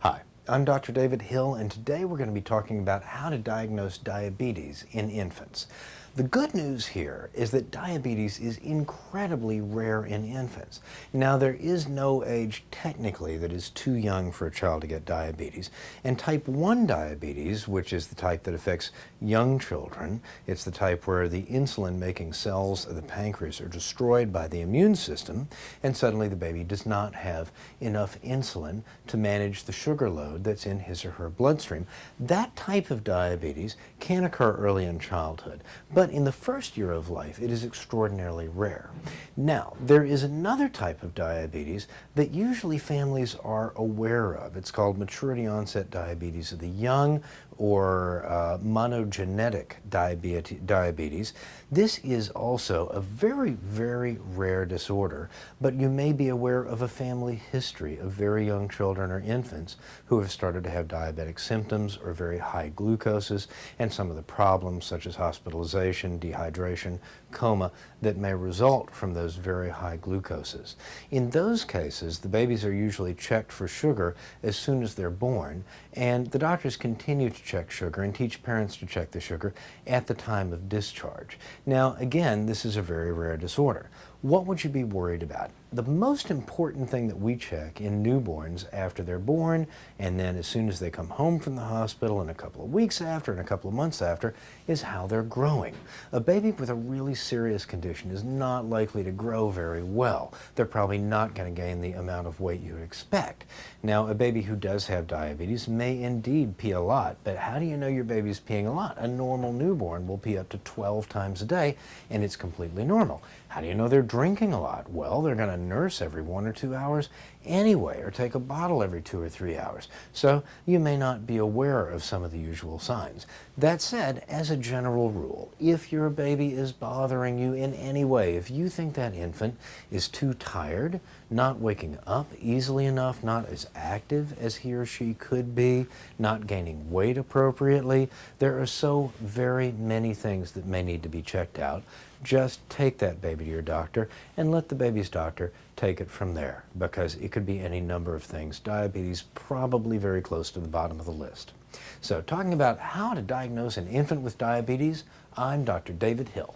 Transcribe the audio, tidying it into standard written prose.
Hi, I'm Dr. David Hill, and today we're going to be talking about how to diagnose diabetes in infants. The good news here is that diabetes is incredibly rare in infants. Now, there is no age technically that is too young for a child to get diabetes, and type 1 diabetes, which is the type that affects young children, it's the type where the insulin-making cells of the pancreas are destroyed by the immune system, and suddenly the baby does not have enough insulin to manage the sugar load that's in his or her bloodstream. That type of diabetes can occur early in childhood, but in the first year of life, it is extraordinarily rare. Now, there is another type of diabetes that usually families are aware of. It's called maturity onset diabetes of the young, or monogenetic diabetes. This is also a very, very rare disorder, but you may be aware of a family history of very young children or infants who have started to have diabetic symptoms or very high glucoses, and some of the problems such as hospitalization, dehydration, coma that may result from those very high glucoses. In those cases, the babies are usually checked for sugar as soon as they're born, and the doctors continue to check sugar and teach parents to check the sugar at the time of discharge. Now, again, this is a very rare disorder. What would you be worried about? The most important thing that we check in newborns after they're born, and then as soon as they come home from the hospital, and a couple of weeks after and a couple of months after, is how they're growing. A baby with a really serious condition is not likely to grow very well. They're probably not going to gain the amount of weight you would expect. Now, a baby who does have diabetes may indeed pee a lot, but how do you know your baby's peeing a lot? A normal newborn will pee up to 12 times a day, and it's completely normal. How do you know they're drinking a lot? Well, they're going to nurse every 1 or 2 hours anyway, or take a bottle every 2 or 3 hours. So you may not be aware of some of the usual signs. That said, as a general rule, if your baby is bothering you in any way, if you think that infant is too tired, not waking up easily enough, not as active as he or she could be, not gaining weight appropriately, there are so very many things that may need to be checked out. Just take that baby to your doctor and let the baby's doctor take it from there, because it could be any number of things. Diabetes probably very close to the bottom of the list. So, talking about how to diagnose an infant with diabetes, I'm Dr. David Hill.